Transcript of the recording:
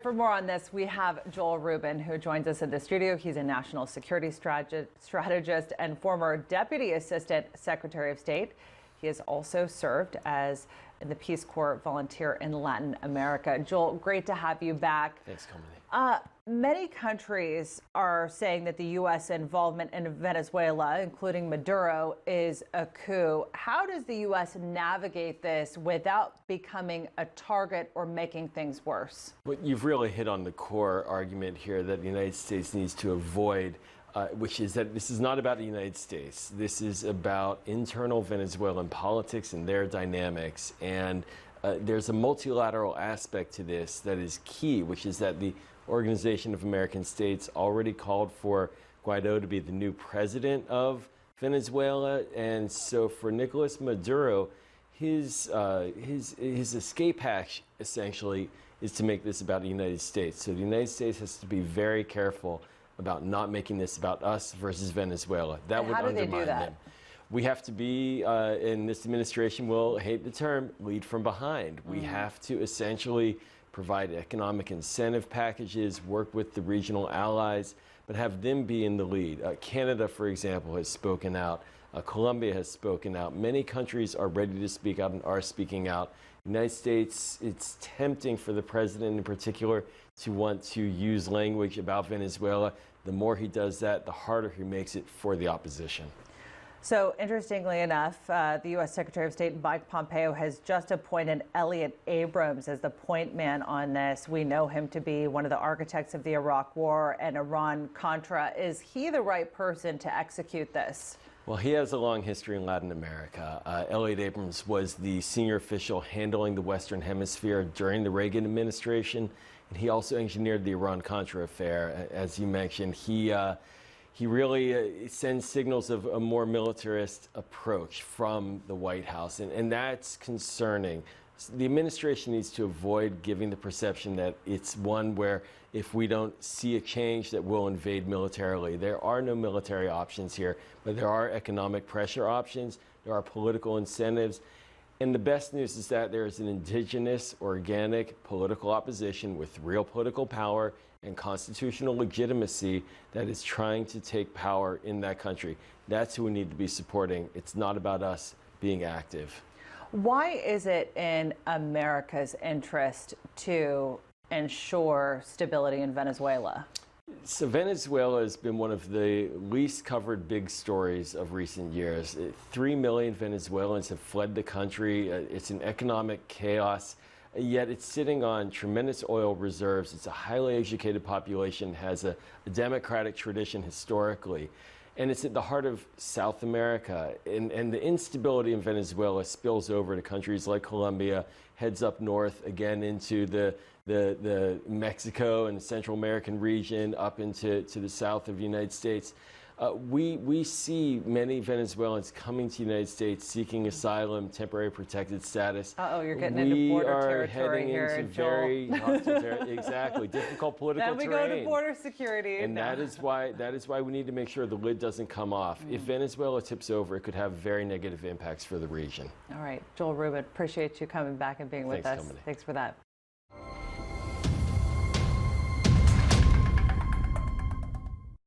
For more on this, we have Joel Rubin, who joins us in the studio. He's a national security strategist and former Deputy Assistant Secretary of State. He has also served as the Peace Corps volunteer in Latin America. Joel, great to have you back. Thanks, Comedy. Many countries are saying that the U.S. involvement in Venezuela, including Maduro, is a coup. How does the U.S. navigate this without becoming a target or making things worse? Well, you've really hit on the core argument here that the United States needs to avoid, which is that this is not about the United States. This is about internal Venezuelan politics and their dynamics. And there's a multilateral aspect to this that is key, which is that the Organization of American States already called for Guaido to be the new president of Venezuela. And so for Nicolas Maduro, his escape hatch essentially is to make this about the United States. So the United States has to be very careful about not making this about us versus Venezuela. That would undermine them. We have to be, and this administration will hate the term, lead from behind. We have to essentially provide economic incentive packages, work with the regional allies, but have them be in the lead. Canada, for example, has spoken out. Colombia has spoken out. Many countries are ready to speak out and are speaking out. The United States, it's tempting for the president in particular to want to use language about Venezuela. The more he does that, the harder he makes it for the opposition. So, interestingly enough, the U.S. Secretary of State Mike Pompeo has just appointed Elliott Abrams as the point man on this. We know him to be one of the architects of the Iraq War and Iran-Contra. Is he the right person to execute this? Well, he has a long history in Latin America. Elliott Abrams was the senior official handling the Western Hemisphere during the Reagan administration, and he also engineered the Iran-Contra affair. As you mentioned, he really sends signals of a more militarist approach from the White House, and that's concerning. The administration needs to avoid giving the perception that it's one where if we don't see a change that we'll invade militarily. There are no military options here, but there are economic pressure options, there are political incentives, and the best news is that there is an indigenous, organic political opposition with real political power and constitutional legitimacy that is trying to take power in that country. That's who we need to be supporting. It's not about us being active. Why is it in America's interest to ensure stability in Venezuela? So Venezuela has been one of the least covered big stories of recent years. 3 million Venezuelans have fled the country. It's an economic chaos, yet it's sitting on tremendous oil reserves. It's a highly educated population, has a democratic tradition historically. And it's at the heart of South America. And the instability in Venezuela spills over to countries like Colombia, heads up north again into the Mexico and Central American region, up into the south of the United States. We see many Venezuelans coming to the United States seeking asylum, temporary protected status. You're getting into border territory heading here, into Joel. very hostile territory. Exactly, difficult political then we terrain. go to border security. And that is why we need to make sure the lid doesn't come off. If Venezuela tips over, it could have very negative impacts for the region. All right, Joel Rubin, appreciate you coming back and being with us. Thanks, Thanks for that.